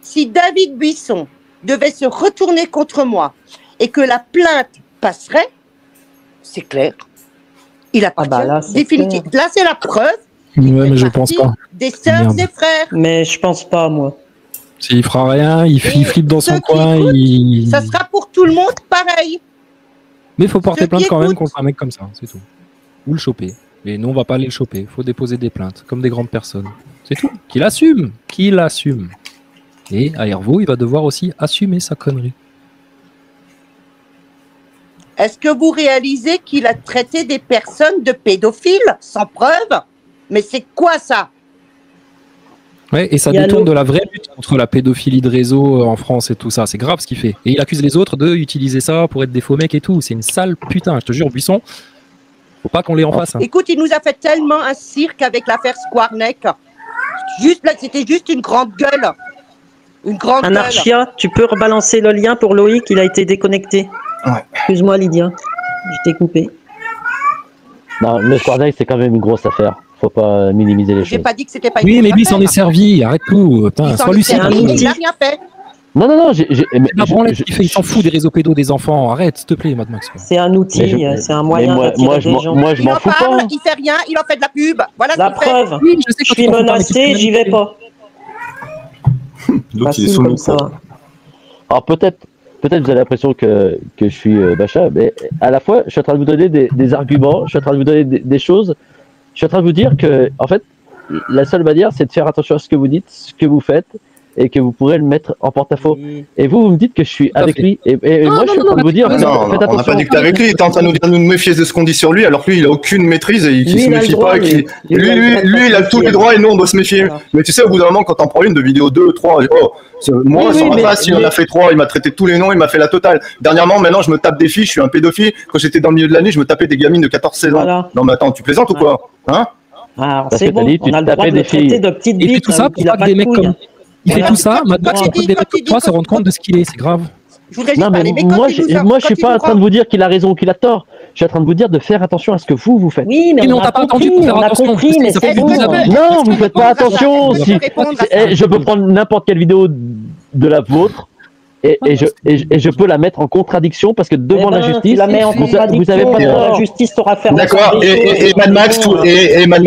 Si David Buisson devait se retourner contre moi et que la plainte passerait, c'est clair. Il appartient définitivement. Là, c'est la preuve. Ouais, mais je pense pas. Des sœurs et frères. Mais je pense pas, moi. S'il fera rien, il flippe dans son coin. Ça sera pour tout le monde pareil. Mais il faut porter plainte quand même contre un mec comme ça, c'est tout. Ou le choper. Et nous, on va pas aller le choper. Il faut déposer des plaintes, comme des grandes personnes. C'est tout. Qu'il assume. Qu'il assume. Et à Hervaux, il va devoir aussi assumer sa connerie. Est-ce que vous réalisez qu'il a traité des personnes de pédophiles sans preuve? Mais c'est quoi ça? Ouais, et ça détourne de la vraie lutte contre la pédophilie de réseau en France et tout ça. C'est grave ce qu'il fait. Et il accuse les autres d'utiliser ça pour être des faux mecs et tout. C'est une sale putain. Je te jure, Buisson, faut pas qu'on les en fasse. Hein. Écoute, il nous a fait tellement un cirque avec l'affaire Squarneck. C'était juste une grande gueule. Une grande gueule. Anarchia, tu peux rebalancer le lien pour Loïc, il a été déconnecté. Ouais. Excuse-moi, Lydia. Je t'ai coupé. Non, le Squarneck, c'est quand même une grosse affaire. Faut pas minimiser les choses. J'ai pas dit que c'était pas. Oui, mais lui, il s'en est servi. Arrête tout. Sois lucide. Il a rien fait. Non, il s'en fout des réseaux pédos des enfants. Arrête, s'il te plaît, Mad Max. C'est un outil, c'est un moyen d'attirer des gens. Moi, je m'en fous pas. Il fait rien, il en fait de la pub. Voilà la preuve. Oui, je suis menacé, j'y vais pas. Donc il est soumis ça. Alors peut-être vous avez l'impression que je suis machin, mais à la fois, je suis en train de vous donner des arguments, je suis en train de vous donner des choses. Je suis en train de vous dire que, en fait, la seule manière, c'est de faire attention à ce que vous dites, ce que vous faites, et que vous pourrez le mettre en porte-à-faux. Et vous me dites que je suis avec lui, et moi, je suis en train de vous dire, non, on n'a pas dit que t'es avec lui, il est en train de nous dire de nous méfier de ce qu'on dit sur lui, alors que lui, il a aucune maîtrise et il se méfie pas. Lui, il a tous les droits et nous, on doit se méfier. Mais tu sais, au bout d'un moment, quand t'en prends une de vidéo 2, 3, moi, sans face, il en a fait 3, il m'a traité tous les noms, il m'a fait la totale. Dernièrement, maintenant, je me tape des filles, je suis un pédophile. Quand j'étais dans le milieu de l'année, je me tapais des gamines de 14-16 ans. Non, mais attends, tu plaisantes ou quoi? Hein? Alors, c'est bon, on a le droit de le traiter de petites bites. Il fait tout ça pour pas que des mecs comme... Il fait tout ça, Mad Max, pour que des mecs comme toi se rendent compte de ce qu'il est, c'est grave. Non, mais moi, je suis pas en train de vous dire qu'il a raison ou qu'il a tort. Je suis en train de vous dire de faire attention à ce que vous faites. Oui, mais on t'a pas entendu pour faire attention. Mais c'est bon. Non, vous faites pas attention. Je peux prendre n'importe quelle vidéo de la vôtre. Et je peux la mettre en contradiction parce que devant la justice, la mets en contradiction, vous avez pas la justice t'aura fait. D'accord. Et Mad Max, Mad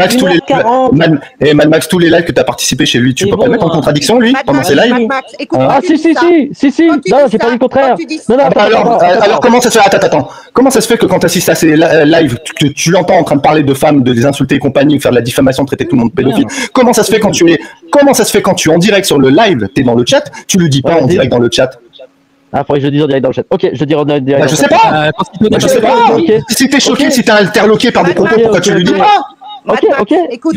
Max, tous les lives que tu as participé chez lui, tu peux pas le mettre en contradiction lui pendant ses lives? Ah si. Non, j'ai pas dit le contraire. Non, alors comment ça se fait? Attends. Comment ça se fait que quand tu assistes à ces lives, tu l'entends en train de parler de femmes, de les insulter et compagnie, faire de la diffamation, traiter tout le monde de pédophile? Comment ça se fait quand tu es en direct sur le live, t'es dans le chat, tu le dis pas en direct dans le chat? Ah, faudrait que je le dise en direct dans le chat. Ok, je dirai en direct. Bah, je sais pas. Je sais pas. Si t'es choqué, si t'es interloqué par des propos, pourquoi tu lui dis pas? Ok.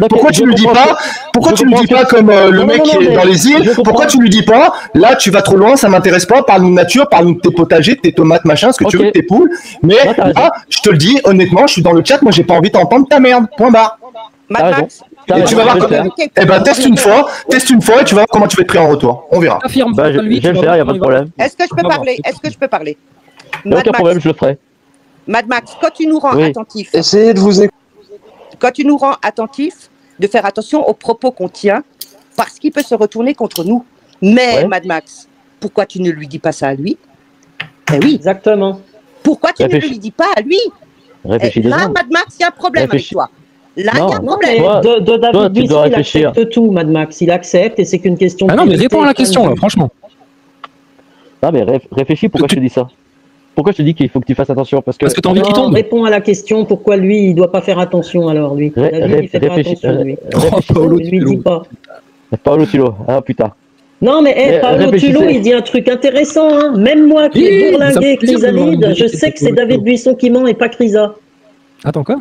Pourquoi tu lui dis pas? Pourquoi tu lui dis pas comme le mec qui est dans les îles? Pourquoi tu lui dis pas? Là, tu vas trop loin, ça m'intéresse pas. Parle-nous de nature, parle-nous de tes potagers, de tes tomates, machin, ce que tu veux, de tes poules. Mais là, je te le dis, honnêtement, je suis dans le chat, moi, j'ai pas envie d'entendre ta merde. Point barre. Et tu vas voir teste une fois et tu vas voir comment tu vas être pris en retour. On verra. Je vais le faire, il n'y a pas de problème. Est-ce que je peux parler? Aucun problème, je le ferai. Mad Max, quand tu nous rends attentifs, essayez de vous écouter. Quand tu nous rends attentifs, de faire attention aux propos qu'on tient, parce qu'il peut se retourner contre nous. Mais Mad Max, pourquoi tu ne lui dis pas ça à lui? Eh oui. Exactement. Pourquoi tu ne lui dis pas à lui? Là, Mad Max, il y a un problème avec toi. Là, il y a un problème. De David Buisson, il accepte tout, Mad Max. Il accepte et c'est qu'une question de... Ah non, mais réponds à la question, là, franchement. Non, mais réfléchis, pourquoi je te dis ça? Pourquoi je te dis qu'il faut que tu fasses attention? Parce que t'as envie qu'il tombe. Réponds à la question, pourquoi lui, il doit pas faire attention alors, lui? David, il fait pas attention, lui. Paolo lui dit pas. Paolo Tulo, ah putain. Non, mais Paolo Tulo, il dit un truc intéressant, hein. Même moi qui ai bourlingué Chrysalide, je sais que c'est David Buisson qui ment et pas Chrysa. Attends, quoi?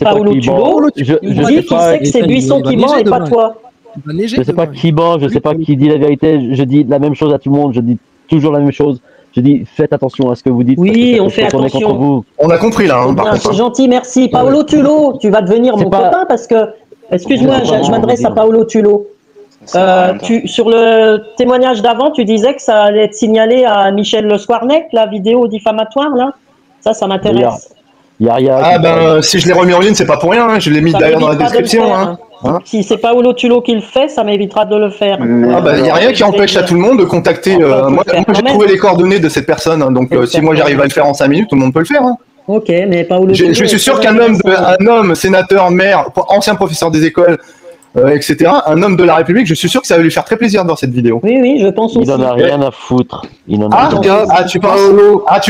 Paolo Tulo, il dit qu'il sait que c'est Buisson qui ment et pas toi. Je sais pas qui ment, je sais pas qui dit la vérité, je dis la même chose à tout le monde, je dis toujours la même chose. Je dis, faites attention à ce que vous dites. Oui, on fait attention. On a compris là. C'est gentil, merci. Paolo Tulo, tu vas devenir mon copain parce que, excuse-moi, je m'adresse à Paolo Tulo. Sur le témoignage d'avant, tu disais que ça allait être signalé à Michel Le Squarneck, la vidéo diffamatoire, là. Ça m'intéresse. Ah ben, si je l'ai remis en ligne, c'est pas pour rien. Je l'ai mis d'ailleurs dans la description. Hein Si c'est Paolo Tulo qui le fait, ça m'évitera de le faire. Ah bah, il n'y a rien qui empêche à tout le monde de contacter. Moi, j'ai trouvé les coordonnées de cette personne, hein, donc si moi j'arrive à le faire en 5 minutes, tout le monde peut le faire. Hein. Ok, mais Paolo Je Tulo suis sûr qu'un homme, sénateur, maire, ancien professeur des écoles, etc., un homme de la République, je suis sûr que ça va lui faire très plaisir de voir cette vidéo. Oui, oui, je pense aussi. Il en a rien à foutre. Tu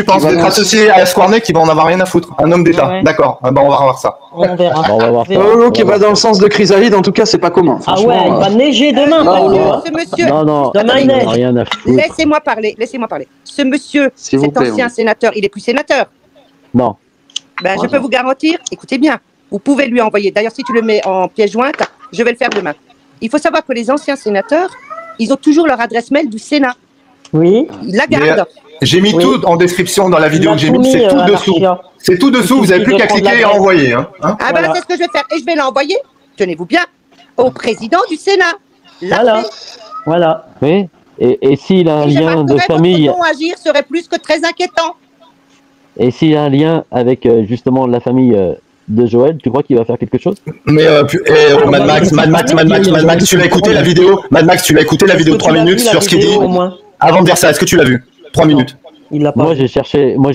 penses d'être associé à Squarneck qui va en avoir rien à foutre. Un homme d'État. Ouais. D'accord. Ah bah, on va revoir ça. On verra. On va voir ça. Paolo qui va dans le sens de Chrysalide, en tout cas, c'est pas commun. Ah ouais, il va neiger demain, Paolo. Ce monsieur, Non, Demain, il il en neige. a rien à foutre. laissez-moi parler. Ce monsieur, S'il vous cet plaît, ancien oui. sénateur, il est plus sénateur. Non. Ben, je peux vous garantir, écoutez bien, vous pouvez lui envoyer. D'ailleurs, si tu le mets en pièce jointe, je vais le faire demain. Il faut savoir que les anciens sénateurs, ils ont toujours leur adresse mail du Sénat. Oui. Ils la gardent. J'ai mis Oui. tout en description dans la vidéo Il a que j'ai tout mis, c'est mis, tout dessous. Anarchia. C'est tout dessous, vous avez plus qu'à cliquer et envoyer. Hein. Ah ben, Voilà. c'est ce que je vais faire. Et je vais l'envoyer, tenez-vous bien, au président du Sénat. Là, Voilà. Voilà. Oui. Et s'il a un Et je lien de marquerai famille, votre non-agir serait plus que très inquiétant. et s'il a un lien avec justement la famille de Joël, tu crois qu'il va faire quelque chose? Mais Mad Max, tu l'as écouté la vidéo? Mad Max, tu l'as écouté la vidéo de 3 minutes sur ce qu'il dit? Au moins. Avant de dire ça, est-ce que tu l'as vu? 3 minutes. Il l'a pas. Moi j'ai cherché. Non,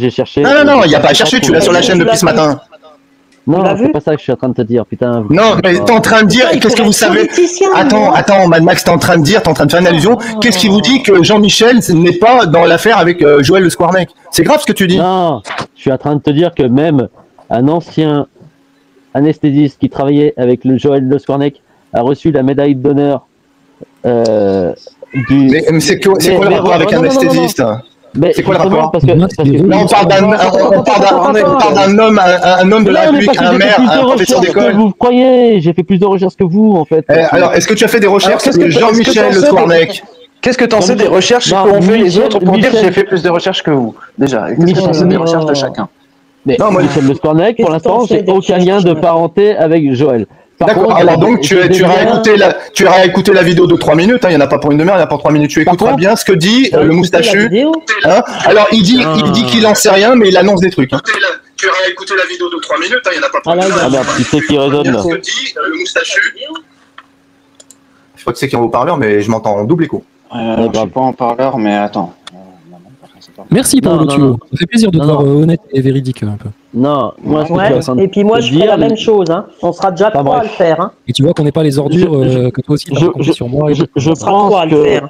il n'y a pas à chercher, tu l'as sur la chaîne depuis ce matin. Tu l'as Non, vu c'est pas ça que je suis en train de te dire, putain. Non, mais t'es en train de dire, Il qu'est-ce que pourrait vous être savez? politicien, Attends, Mad Max, t'es en train de faire une allusion. Qu'est-ce qui vous dit que Jean-Michel n'est pas dans l'affaire avec Joël Le Squarneck? C'est grave ce que tu dis. Non, je suis en train de te dire que même un ancien anesthésiste qui travaillait avec le Joël Le Squarneck a reçu la médaille d'honneur du. Mais c'est quoi le rapport avec un anesthésiste? Mais c'est quoi le justement, rapport? parce que Là, on parle d'un homme, un homme de la République, un maire, un professeur d'école. Vous croyez? J'ai fait plus de recherches que vous, en fait. Alors, est-ce que tu as fait des recherches sur Jean-Michel Le Squarneck? Qu'est-ce que tu en sais des recherches qu'ont fait les autres pour dire que j'ai fait plus de recherches que vous? Déjà, qu'est-ce que tu en sais des recherches de chacun? Mais Non, moi, Michel Le Squarneck, pour Qu'est-ce que l'instant, t'en sais j'ai des aucun lien recherches, de ouais. parenté avec Joël. Par D'accord, contre, alors donc tu j'ai des auras liens- écouté la vidéo de 3 minutes, hein, il n'y en a pas pour une demi-heure, il y en a pour 3 minutes, tu écouteras contre, bien ce que dit le moustachu. La vidéo. Hein. Alors il dit qu'il en sait rien, mais il annonce des trucs. Hein. Tu auras écouté la vidéo de 3 minutes, il n'y en a pas pour Ah là, une Ah demi-heure. merde, tu sais qui résonne là. Ce que dit le moustachu. Je crois que c'est qui est en haut-parleur, mais je m'entends en double écho. Je suis pas en parleur, mais attends. Merci Paolo Non, Tulo. non. Ça fait plaisir de te Non, voir non. honnête et véridique un peu. Non, moi, ce que tu es en train Ouais. de Et puis moi, te je ferai dire, la même chose. Hein. On sera déjà Enfin, trois à bref. le faire. Hein. Et tu vois qu'on n'est pas les ordures que toi aussi tu je, as compté sur moi. Et je On sera trois pense à le faire.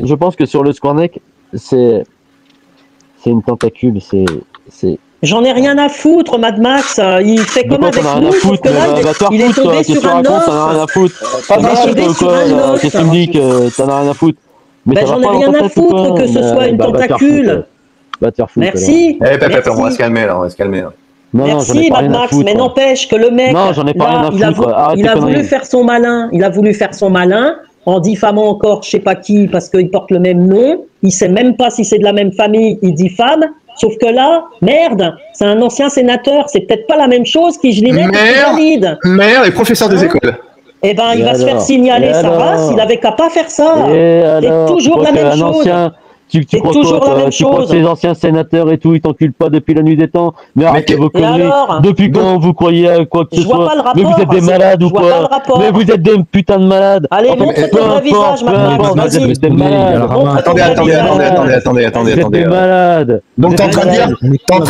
je pense que sur le Squarneck, c'est une tentacule, c'est. J'en ai rien à foutre, Mad Max. Il fait De comme quoi avec t'en as rien nous, à sauf foutre? que là, Va te faire il est foutre, tombé qu'est-ce que sur tu un racontes? T'en as rien à os. foutre. Il est T'as tombé ou sur quoi, un là? os. Qu'est-ce que tu me dis que t'en as rien à foutre? Mais Ben, ça va j'en ai pas dans rien ta à tête ou quoi? foutre que ce soit une va te faire tentacule. foutre. Va te faire foutre. Merci. On va se calmer là, on va se calmer. Là. Non, non, j'en ai Merci, pas Mad rien à Max, foutre. mais n'empêche que le mec, Non, j'en ai pas rien à il a, foutre. Arrête il tes a voulu conneries. faire son malin. Il a voulu faire son malin en diffamant encore je sais pas qui parce qu'il porte le même nom. Il sait même pas si c'est de la même famille. Il diffame. Sauf que là, merde, c'est un ancien sénateur. C'est peut-être pas la même chose qui Ginette et qui valide. Maire et professeur des Hein? écoles. Eh ben, il Et va se faire alors? signaler Et sa alors? race. Il avait qu'à pas faire ça. Et alors, toujours tu crois la même qu'un chose. ancien, tu C'est crois toujours quoi, la même tu crois chose. que ces anciens sénateurs et tout, ils t'enculent pas depuis la nuit des temps? Mais arrêtez vos conneries. alors? Depuis quand vous croyez à quoi que ce Je vois soit? pas le Mais vous rapport, êtes des c'est- malades ou je vois pas le quoi? rapport. Mais vous êtes des putains de malades. Allez, En fait, montre peu ton vrai importe, visage, peu Mad Max, importe, vas-y. vous êtes des malades. Montre ton Attendez, vrai attendez, visage. Vous êtes des malades. Donc t'es en train de dire, t'es en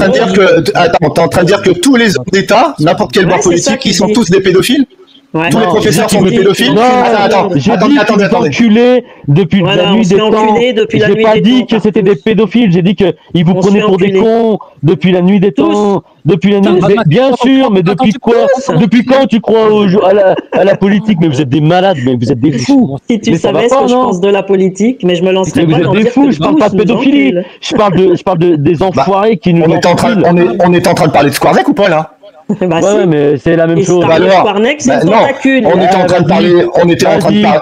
train de dire que tous les hommes d'État, n'importe quel Ouais, bord c'est ça politique, qu'il ils sont dit. tous des pédophiles? Ouais. Tous les Non, professeurs j'ai sont dit- des pédophiles? Non, Attends, j'ai dit attendez. qu'ils enculés depuis Voilà, la on nuit se des fait temps. enculer depuis la J'ai nuit pas des dit temps, que c'était des pédophiles, j'ai dit qu'ils vous On se prenaient fait pour des enculer. cons depuis la nuit des Tous. temps. Depuis la nuit, Putain, mais Max, bien sûr, mais depuis tu quoi? penses Depuis quand tu crois à la politique? Mais vous êtes des malades, mais vous êtes des fous. Si tu Mais ça va savais ce pas, que je non? pense de la politique, mais je me lancerai Mais vous pas êtes dans des dire fous, que je parle pas de tous nous pédophilie. enculent. Je parle des enfoirés qui nous On est en train de parler de Squarneck ou pas là? Bah, Ouais, si. mais c'est la même Et chose. Star Bah alors, Squarneck, c'est bah une non, tentacule. on était en train de parler, Vas-y,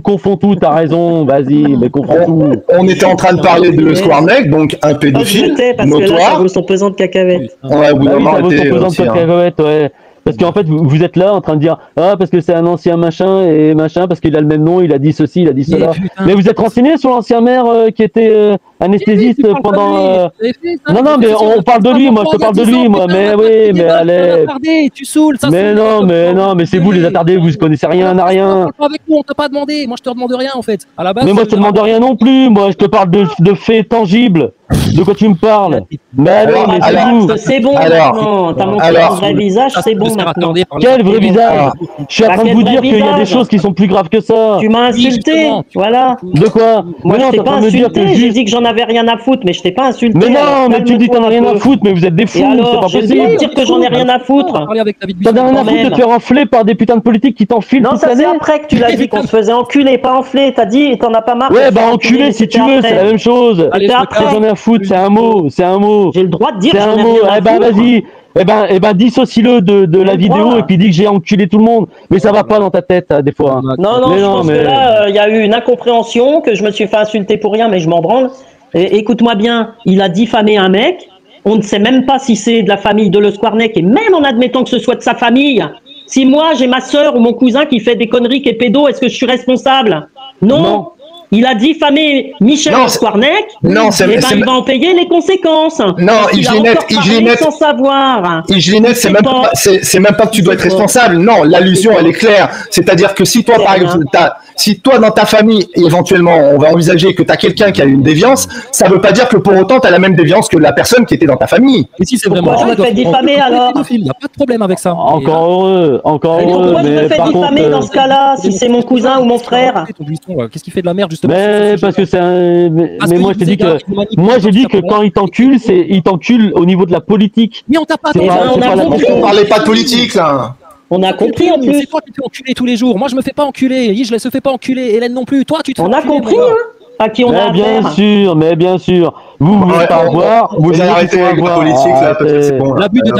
confonds tout, t'as raison, vas-y, mais confonds tout. on était en train de parler de Ouais. Squarneck, donc un Ah, je pédophile me tais parce que là, ça notoire. vaut son pesant de cacahuètes. Ouais, au bout Bah d'un oui, moment, ça vaut son arrêtez pesant de aussi, hein. cacahuètes, ouais. Parce qu'en fait, vous êtes là en train de dire ah parce que c'est un ancien machin et machin parce qu'il a le même nom, il a dit ceci, il a dit cela. Mais vous êtes renseigné sur l'ancien maire qui était anesthésiste pendant. Non, mais on parle de lui, moi je te parle de lui, moi. Mais oui, mais allez. Tu saoules, ça. Mais non, mais c'est vous les attardés, vous connaissez rien à rien. Pas avec nous, on t'a pas demandé. Moi je te demande rien en fait. À la base. Mais moi je te demande rien non plus. Moi je te parle de faits tangibles. De quoi tu me parles? Mais c'est bon maintenant. T'as montré ton vrai visage, c'est bon maintenant. Quel vrai visage? Je suis en train de vous dire qu'il y a des choses qui sont plus graves que ça. Tu m'as insulté, voilà. De quoi? Moi je t'ai pas insulté, j'ai dit que j'en avais rien à foutre, mais je t'ai pas insulté. Mais non, mais tu dis que t'en as rien à foutre, mais vous êtes des fous, c'est pas possible. Je vais dire que j'en ai rien à foutre. T'en as rien à foutre de te faire enfler par des putains de politiques qui t'enfilent toute l'année. Non, ça c'est après que tu l'as dit qu'on se faisait enculer, pas enfler. T'as dit, t'en as pas marre. Ouais, bah enculer si tu veux, c'est la même chose. J'en ai à foutre, c'est un mot. C'est un mot. J'ai le droit de dire. C'est un mot. Eh ben vas-y. Eh ben dissocie-le de la vidéo et puis dis que j'ai enculé tout le monde. Mais ça va pas dans ta tête des fois. Non, je pense que là il y a eu une incompréhension, que je me suis fait insulter pour rien, mais je m'en branle. Et écoute-moi bien, il a diffamé un mec. On ne sait même pas si c'est de la famille de Le Squarnec, et même en admettant que ce soit de sa famille. Si moi j'ai ma sœur ou mon cousin qui fait des conneries, qui est pédo, est-ce que je suis responsable? Non. Il a diffamé Michel Le Squarnec. Non, il va en payer les conséquences. Non, Hygiénette, sans savoir. Hygiénette, c'est même pas que tu dois être responsable. Non, l'allusion, elle est claire. C'est-à-dire que si toi, par exemple, si toi, dans ta famille, éventuellement, on va envisager que tu as quelqu'un qui a une déviance, ça veut pas dire que pour autant, tu as la même déviance que la personne qui était dans ta famille. Et si c'est vraiment je me fais diffamer alors? Il n'y a pas de problème avec ça. Encore heureux. Pourquoi je me fais diffamer dans ce cas-là, si c'est mon cousin ou mon frère? Qu'est-ce qu'il fait de la merde, justement? Mais parce que c'est un. Mais moi, je te dis que. Moi, j'ai dit que quand il t'encule, il t'encule au niveau de la politique. Mais on t'a pas. On parlait pas de politique, là. On a compris en plus. C'est toi qui te fais enculer tous les jours. Moi, je me fais pas enculer. Je ne se fait pas enculer. Hélène non plus. Toi, tu te fais enculer. On a compris, hein, à qui on a affaire. Mais bien sûr. Vous voulez pas voir. Vous arrêtez avec la politique, là, peut-être c'est bon.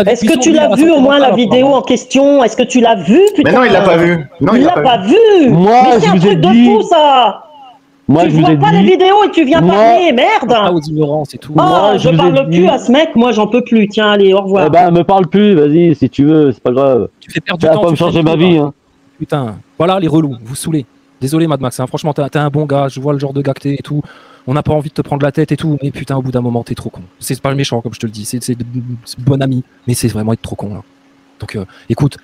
Est-ce que tu l'as vu au moins la vidéo en question? Est-ce que tu l'as vu? Mais non, il l'a pas vu. Il l'a pas vu. Moi, je vous ai dit. C'est un truc de fou, ça. Moi, tu vois pas les vidéos et tu viens parler, merde! Pas aux ignorants, c'est tout. Je parle plus à ce mec, moi j'en peux plus. Tiens, allez, au revoir. Eh ben, me parle plus, vas-y, si tu veux, c'est pas grave. Tu fais perdre du temps. Ça va pas me changer ma vie, hein. Putain, voilà les relous, vous saoulez. Désolé, Mad Max, hein. Franchement, t'es un bon gars, je vois le genre de gars que t'es et tout. On n'a pas envie de te prendre la tête et tout, mais putain, au bout d'un moment, t'es trop con. C'est pas le méchant, comme je te le dis, c'est bon ami, mais c'est vraiment être trop con, là. Donc, écoute.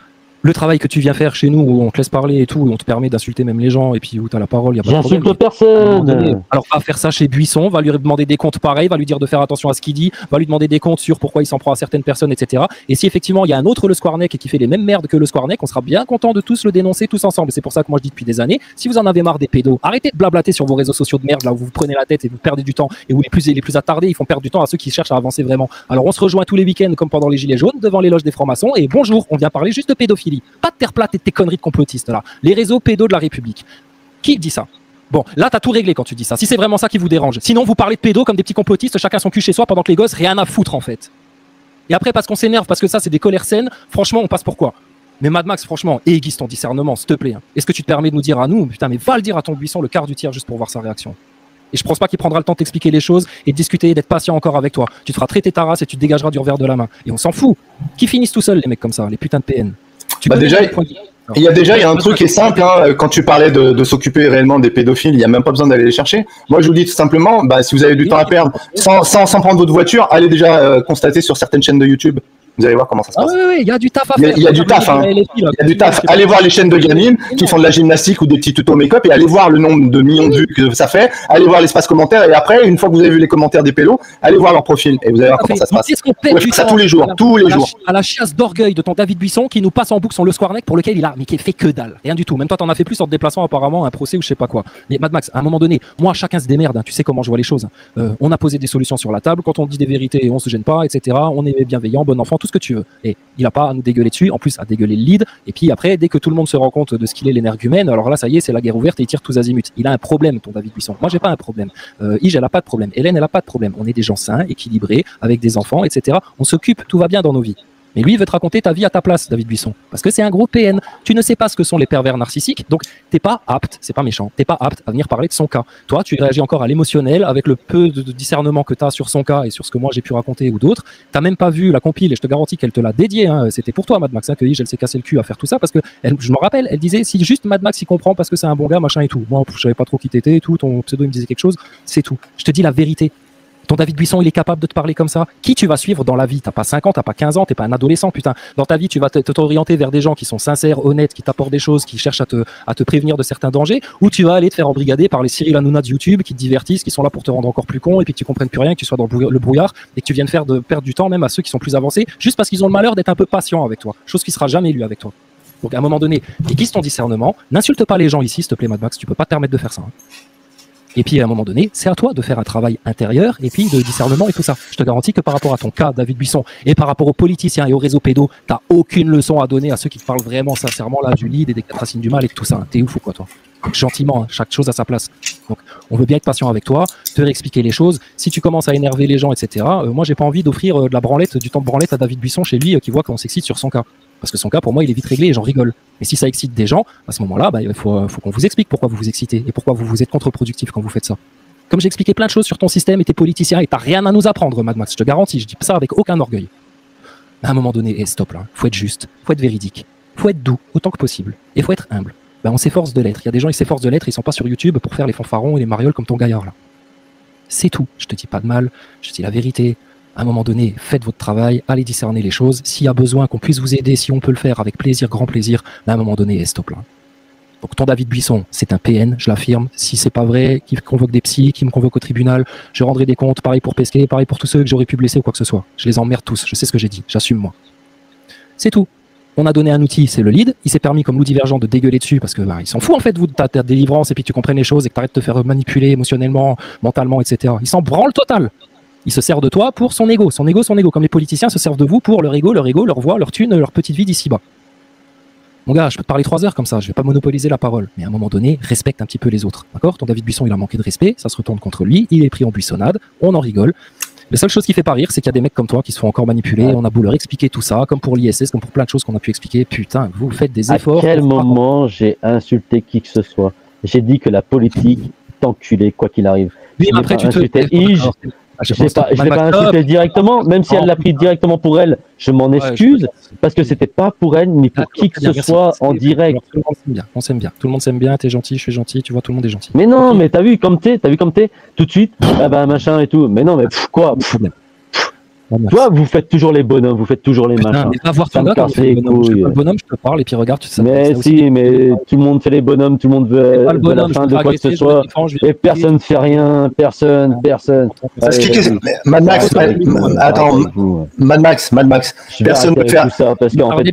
Le travail que tu viens faire chez nous, où on te laisse parler et tout, où on te permet d'insulter même les gens, et puis où tu as la parole, il n'y a pas de problème. J'insulte personne. Alors, va faire ça chez Buisson, va lui demander des comptes pareils, va lui dire de faire attention à ce qu'il dit, va lui demander des comptes sur pourquoi il s'en prend à certaines personnes, etc. Et si effectivement il y a un autre Le Squarnec et qui fait les mêmes merdes que Le Squarnec, on sera bien content de tous le dénoncer tous ensemble. C'est pour ça que moi je dis depuis des années, si vous en avez marre des pédos, arrêtez de blablater sur vos réseaux sociaux de merde, là où vous vous prenez la tête et vous perdez du temps, et où les plus attardés, ils font perdre du temps à ceux qui cherchent à avancer vraiment. Alors on se rejoint tous les week-ends comme pendant les Gilets jaunes, devant les loges des francs-maçons, et bonjour, on vient parler juste de pédophilie. Pas de terre plate et de tes conneries de complotistes là. Les réseaux pédos de la République. Qui dit ça? Bon, là t'as tout réglé quand tu dis ça. Si c'est vraiment ça qui vous dérange. Sinon vous parlez de pédos comme des petits complotistes, chacun son cul chez soi pendant que les gosses rien à foutre en fait. Et après parce qu'on s'énerve, parce que ça c'est des colères saines, franchement on passe pour quoi? Mais Mad Max, franchement, aiguise ton discernement, s'il te plaît. Est-ce que tu te permets de nous dire à nous, putain, mais va le dire à ton Buisson le quart du tiers juste pour voir sa réaction. Et je pense pas qu'il prendra le temps de t'expliquer les choses et de discuter et d'être patient encore avec toi. Tu te feras traiter ta race et tu te dégageras du revers de la main. Et on s'en fout. Qui finissent tout seuls les mecs comme ça, les putains de PN. Déjà, il y a un truc qui est simple, hein, quand tu parlais de s'occuper réellement des pédophiles, il n'y a même pas besoin d'aller les chercher. Moi, je vous dis tout simplement, si vous avez du temps à perdre, sans prendre votre voiture, allez déjà constater sur certaines chaînes de YouTube. Vous allez voir comment ça se passe. Oui, il y a du taf à faire. Il y a du taf, hein. Il y a du taf. Allez voir les chaînes de gamines qui font de la gymnastique ou des petits tutos make-up et allez voir le nombre de millions de vues que ça fait. Allez voir l'espace commentaire et après, une fois que vous avez vu les commentaires des pélos, allez voir leur profil et vous allez voir comment ça se passe. On fait ça tous les jours, À la chiasse d'orgueil de ton David Buisson qui nous passe en boucle son Le Squarnec pour lequel il a, mais qui fait que dalle. Rien du tout. Même toi, t'en as fait plus en te déplaçant apparemment à un procès ou je sais pas quoi. Mais Mad Max, à un moment donné, moi, chacun se démerde. Hein. Tu sais comment je vois les choses. On a posé des solutions sur la table. Quand on dit des vérités, on se gêne pas, etc. On est bienveillant, bon enfant, tout ce que tu veux. Et il n'a pas à nous dégueuler dessus, en plus à dégueuler le lead, et puis après, dès que tout le monde se rend compte de ce qu'il est l'énergumène, alors là, ça y est, c'est la guerre ouverte et il tire tous azimuts. Il a un problème, ton David Buisson. Moi, j'ai pas un problème. Ige, elle a pas de problème. Hélène, elle a pas de problème. On est des gens sains, équilibrés, avec des enfants, etc. On s'occupe, tout va bien dans nos vies. Mais lui, il veut te raconter ta vie à ta place, David Buisson. Parce que c'est un gros PN. Tu ne sais pas ce que sont les pervers narcissiques, donc t'es pas apte, c'est pas méchant, t'es pas apte à venir parler de son cas. Toi, tu réagis encore à l'émotionnel avec le peu de discernement que tu as sur son cas et sur ce que moi j'ai pu raconter ou d'autres. T'as même pas vu la compile et je te garantis qu'elle te l'a dédiée. Hein. C'était pour toi, Mad Max, que elle s'est cassé le cul à faire tout ça parce que je me rappelle, elle disait si juste Mad Max il comprend parce que c'est un bon gars, machin et tout. Moi, je savais pas trop qui t'étais et tout. Ton pseudo il me disait quelque chose, c'est tout. Je te dis la vérité. Ton David Buisson, il est capable de te parler comme ça. Qui tu vas suivre dans la vie? T'as pas 5 ans, t'as pas 15 ans, t'es pas un adolescent, putain. Dans ta vie, tu vas t'orienter vers des gens qui sont sincères, honnêtes, qui t'apportent des choses, qui cherchent à te prévenir de certains dangers, ou tu vas aller te faire embrigader par les Cyril Hanouna de YouTube qui te divertissent, qui sont là pour te rendre encore plus con, et puis que tu comprennes plus rien, que tu sois dans le brouillard, et que tu viennes perdre du temps même à ceux qui sont plus avancés, juste parce qu'ils ont le malheur d'être un peu patients avec toi. Chose qui sera jamais lue avec toi. Donc à un moment donné, aiguise ton discernement, n'insulte pas les gens ici, s'il te plaît, Mad Max, tu peux pas te permettre de faire ça. Hein. Et puis à un moment donné, c'est à toi de faire un travail intérieur et puis de discernement et tout ça. Je te garantis que par rapport à ton cas, David Buisson, et par rapport aux politiciens et aux réseaux pédos, t'as aucune leçon à donner à ceux qui te parlent vraiment sincèrement là du lead et des 4 racines du mal et tout ça. T'es ouf ou quoi toi? Donc, gentiment, hein, chaque chose à sa place. Donc on veut bien être patient avec toi, te réexpliquer les choses. Si tu commences à énerver les gens, etc. Moi j'ai pas envie d'offrir de la branlette, du temps de branlette à David Buisson chez lui qui voit qu'on s'excite sur son cas. Parce que son cas, pour moi, il est vite réglé et j'en rigole. Mais si ça excite des gens, à ce moment-là, il faut qu'on vous explique pourquoi vous vous excitez et pourquoi vous êtes contre-productif quand vous faites ça. Comme j'ai expliqué plein de choses sur ton système et tes politiciens, et t'as rien à nous apprendre, Mad Max, je te garantis, je dis ça avec aucun orgueil. À un moment donné, stop là, faut être juste, faut être véridique, faut être doux autant que possible, et faut être humble. On s'efforce de l'être. Il y a des gens, ils s'efforcent de l'être, ils sont pas sur YouTube pour faire les fanfarons et les marioles comme ton gaillard là. C'est tout. Je te dis pas de mal, je te dis la vérité. À un moment donné, faites votre travail, allez discerner les choses. S'il y a besoin qu'on puisse vous aider, si on peut le faire avec plaisir, grand plaisir, à un moment donné, stop là. Donc ton David Buisson, c'est un PN, je l'affirme. Si c'est pas vrai, qui convoque des psys, qui me convoque au tribunal, je rendrai des comptes, pareil pour Pesquet, pareil pour tous ceux que j'aurais pu blesser ou quoi que ce soit. Je les emmerde tous, je sais ce que j'ai dit, j'assume moi. C'est tout. On a donné un outil, c'est le lead. Il s'est permis, comme loup divergent, de dégueuler dessus parce que il s'en fout en fait, vous, de ta délivrance et puis que tu comprennes les choses et que tu arrêtes de te faire manipuler émotionnellement, mentalement, etc. Il s'en branle total. Il se sert de toi pour son ego, comme les politiciens se servent de vous pour leur ego, leur voix, leur thune, leur petite vie d'ici-bas. Mon gars, je peux te parler 3 heures comme ça, je vais pas monopoliser la parole. Mais à un moment donné, respecte un petit peu les autres. D'accord? Ton David Buisson, il a manqué de respect, ça se retourne contre lui, il est pris en buissonnade, on en rigole. La seule chose qui fait pas rire, c'est qu'il y a des mecs comme toi qui se font encore manipuler, on a beau leur expliquer tout ça, comme pour l'ISS, comme pour plein de choses qu'on a pu expliquer. Putain, vous faites des efforts. À quel moment j'ai insulté qui que ce soit? J'ai dit que la politique t'enculait, quoi qu'il arrive. Oui, mais après, tu te... Je ne l'ai pas insulté directement, même si elle l'a pris directement pour elle, je m'en excuse, parce que c'était pas pour elle, ni pour qui que ce soit en direct. On s'aime bien, tout le monde s'aime bien, t'es gentil, je suis gentil, tu vois, tout le monde est gentil. Mais non, mais t'as vu comme t'es, tout de suite, ah bah machin et tout, mais non, mais quoi, toi, vous faites toujours les bonhommes, vous faites toujours les machins. Mais va voir ton gars, le bonhomme, je te parle, et puis regarde, tu sais. Mais si, mais tout le monde fait les bonhommes, tout le monde veut la fin de quoi que ce soit, et personne ne fait rien, personne. Mad Max, attends, Mad Max, personne ne peut faire ça, parce qu'en fait,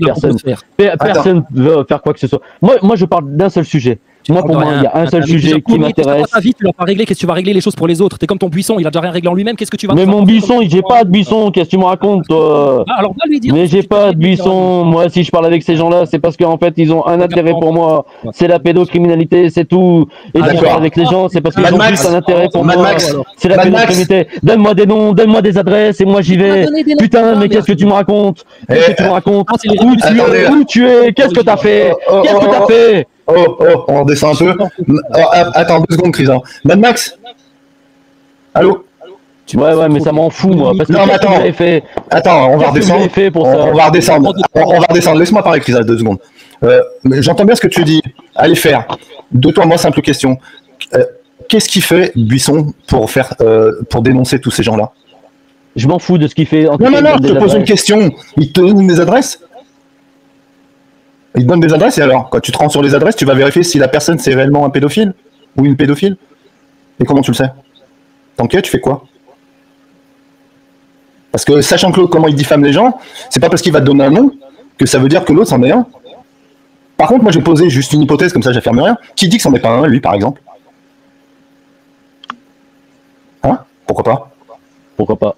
personne ne veut faire quoi que ce soit. Moi, je parle d'un seul sujet. Moi, pour moi, il y a un seul sujet qui m'intéresse. Ta vie, tu l'as pas réglé. Qu'est-ce que tu vas régler les choses pour les autres? T'es comme ton Buisson, il a déjà rien réglé en lui-même. Qu'est-ce que tu vas? Mais mon Buisson, j'ai pas de Buisson. Qu'est-ce que tu me racontes, toi? Alors, va lui dire. Mais j'ai pas de Buisson. Moi, si je parle avec ces gens-là, c'est parce qu'en fait, ils ont un intérêt pour moi. C'est la pédocriminalité, c'est tout. Et si je parle avec les gens, c'est parce qu'ils ont juste un intérêt pour moi. C'est la pédocriminalité. Donne-moi des noms, donne-moi des adresses, et moi j'y vais. Putain, mais qu'est-ce que tu me racontes? Qu'est-ce que tu me racontes? Où tu es? Qu'est-ce que t'as fait? Qu'est-ce que t'as fait? On redescend un peu. Attends, 2 secondes, Chris. Mad Max? Allô? Ouais, mais ça m'en fout, moi. Parce que non, mais attends, on va redescendre. On va redescendre. Laisse-moi parler, Chris, 2 secondes. J'entends bien ce que tu dis. Allez faire. De toi, moi, simple question. Qu'est-ce qu'il fait, Buisson, pour dénoncer tous ces gens-là? Je m'en fous de ce qu'il fait. Non, je te pose une question. Il te donne des adresses? Il te donne des adresses et alors, quand tu te rends sur les adresses, tu vas vérifier si la personne c'est réellement un pédophile ou une pédophile? Et comment tu le sais? T'enquêtes, tu fais quoi? Parce que sachant que comment il diffame les gens, c'est pas parce qu'il va te donner un nom que ça veut dire que l'autre c'en est un. Par contre, moi j'ai posé juste une hypothèse, comme ça j'affirme rien. Qui dit que c'en est pas un, lui par exemple? Hein? Pourquoi pas? Pourquoi pas?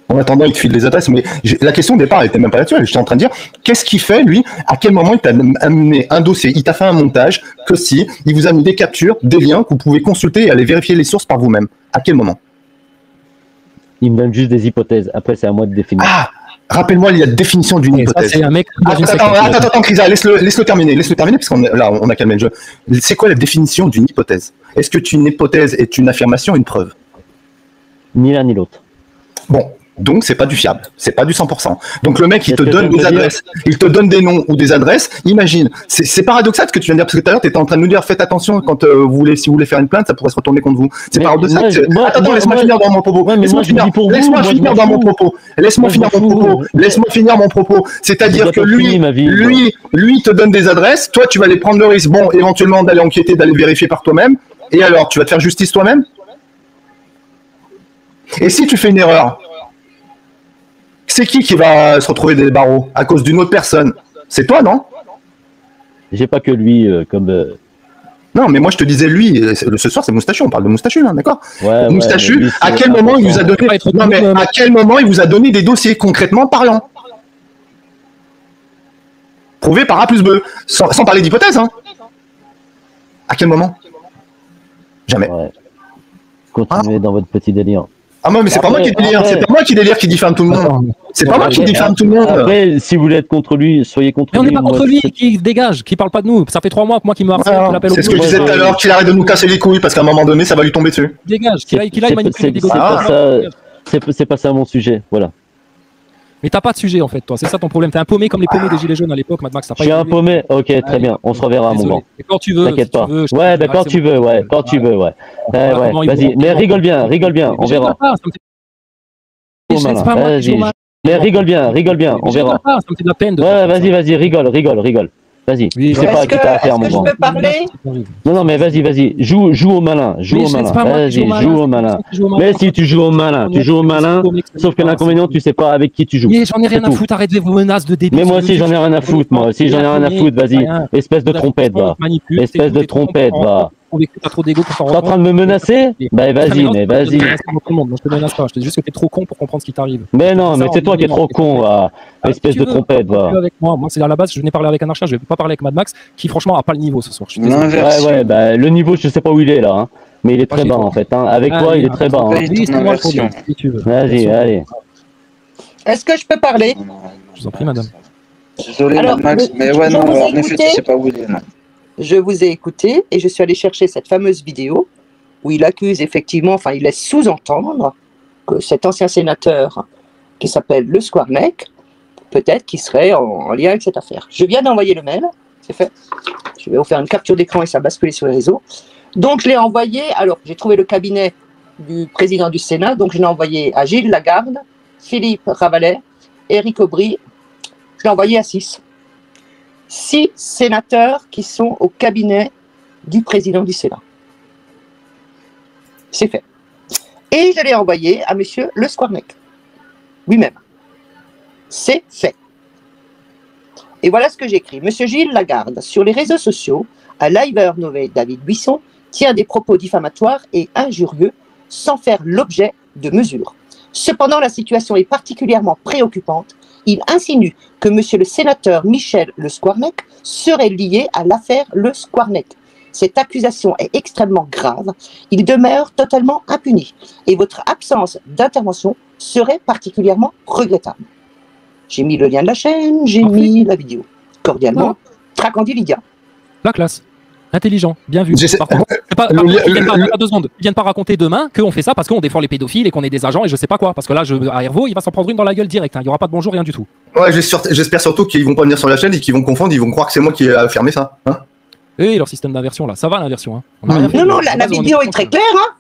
En attendant, il te file les adresses, mais la question au départ, elle était même pas là-dessus. J'étais en train de dire, qu'est-ce qu'il fait, lui? À quel moment il t'a amené un dossier? Il t'a fait un montage, que si, il vous a mis des captures, des liens que vous pouvez consulter et aller vérifier les sources par vous-même. À quel moment? Il me donne juste des hypothèses. Après, c'est à moi de définir. Rappelle-moi la définition d'une hypothèse. C'est un mec. Attends, Krisa, laisse-le terminer, parce qu'on on a calmé le jeu. C'est quoi la définition d'une hypothèse? Est-ce que une hypothèse est une affirmation, une preuve? Ni l'un ni l'autre. Bon, donc c'est pas du fiable, c'est pas du 100%. Donc le mec, il te donne des adresses, il te donne des noms ou des adresses. Imagine, c'est paradoxal ce que tu viens de dire, parce que tout à l'heure, tu étais en train de nous dire, faites attention quand si vous voulez faire une plainte, ça pourrait se retourner contre vous. C'est paradoxal. Attends, laisse-moi finir dans mon propos. Laisse-moi finir dans mon propos. Laisse-moi finir mon propos. C'est-à-dire que lui te donne des adresses, toi, tu vas aller prendre le risque, bon, éventuellement d'aller enquêter, d'aller vérifier par toi-même, et alors, tu vas te faire justice toi-même? Et si tu fais une erreur, c'est qui va se retrouver des barreaux à cause d'une autre personne? C'est toi, non? J'ai pas que lui comme. Non, mais moi je te disais lui. Ce soir c'est Moustachu. On parle de Moustachu, là, d'accord? Ouais, Moustachu. Lui, à quel moment il vous a donné? Non, mais à quel moment il vous a donné des dossiers concrètement parlant? Prouvé par A plus B, sans parler d'hypothèse, hein? À quel moment? Jamais. Ouais. Continuez dans votre petit délire. Ah non, mais c'est pas moi qui délire, c'est pas moi qui délire qui diffame tout le monde. C'est pas moi qui diffame tout le monde. Après, si vous voulez être contre lui, soyez contre lui. Mais on n'est pas contre lui, qui dégage, qui parle pas de nous. Ça fait 3 mois que moi qui me harcèle, je l'appelle au C'est ce que je disais tout à l'heure, qu'il arrête de nous casser les couilles parce qu'à un moment donné, ça va lui tomber dessus. Dégage, qu'il aille manipuler des C'est pas ça mon sujet, voilà. Mais t'as pas de sujet en fait, toi, c'est ça ton problème. T'es un paumé comme les paumés des Gilets jaunes à l'époque, Mad Max. Je suis un paumé, ok, très bien, on se reverra, mon grand. Quand tu veux, t'inquiète pas. Ouais, quand tu veux, ouais, vas-y, mais rigole bien, on verra. Mais rigole bien, on verra. Ça me fait de la peine. Ouais, vas-y, rigole. Vas-y, tu sais pas à qui t'as affaire, mon grand. Je peux parler? Non, mais vas-y, joue au malin, vas-y, joue au malin. Mais si tu joues au malin, sauf que l'inconvénient, tu sais pas avec qui tu joues. Mais j'en ai rien à foutre, arrête vos menaces de début. Mais moi aussi, j'en ai rien à foutre, vas-y, espèce de trompette, va. T'as trop d'ego pour t'en rendre compte. T'es en train de me menacer? Bah vas-y. Je te menace pas, je te dis juste que t'es trop con pour comprendre ce qui t'arrive. Mais non, mais c'est toi qui es trop con, va. Espèce de trompette, va. Moi, c'est à la base, je venais parler avec un archer, je vais pas parler avec Mad Max, qui franchement a pas le niveau ce soir. Ouais, bah le niveau, je sais pas où il est là, hein. Mais il est très bas en fait, hein. Avec toi, il est très bas. Vas-y, allez. Est-ce que je peux parler? Je vous en prie, madame. Désolé, Mad Max, mais ouais, non, en effet, tu sais pas où il est, non. Je vous ai écouté et je suis allé chercher cette fameuse vidéo où il accuse effectivement, enfin il laisse sous-entendre que cet ancien sénateur qui s'appelle Le Squarneck, peut-être qu'il serait en lien avec cette affaire. Je viens d'envoyer le mail, c'est fait. Je vais vous faire une capture d'écran et ça va basculer sur les réseaux. Donc je l'ai envoyé, alors j'ai trouvé le cabinet du président du Sénat, donc je l'ai envoyé à Gilles Lagarde, Philippe Ravalet, Éric Aubry, je l'ai envoyé à 6 sénateurs qui sont au cabinet du président du Sénat. C'est fait. Et je l'ai envoyé à monsieur Le Squarneck, lui-même. C'est fait. Et voilà ce que j'écris. Monsieur Gilles Lagarde, sur les réseaux sociaux, un liveur nommé David Buisson tient des propos diffamatoires et injurieux sans faire l'objet de mesures. Cependant, la situation est particulièrement préoccupante. Il insinue que monsieur le sénateur Michel Le Squarneck serait lié à l'affaire Le Squarneck. Cette accusation est extrêmement grave. Il demeure totalement impuni et votre absence d'intervention serait particulièrement regrettable. J'ai mis le lien de la chaîne, j'ai mis la vidéo. Cordialement, Tracandi Lydia. La classe. Intelligent, bien vu. Par contre, ils viennent pas raconter demain qu'on fait ça parce qu'on défend les pédophiles et qu'on est des agents et je sais pas quoi. Parce que là, à Hervaux, il va s'en prendre une dans la gueule direct. Il y aura pas de bonjour, rien du tout. Ouais, j'espère surtout qu'ils vont pas venir sur la chaîne et qu'ils vont confondre, ils vont croire que c'est moi qui ai affirmé ça. Hein, et leur système d'inversion là, ça va l'inversion. Hein. Non, la vidéo est très claire. Hein.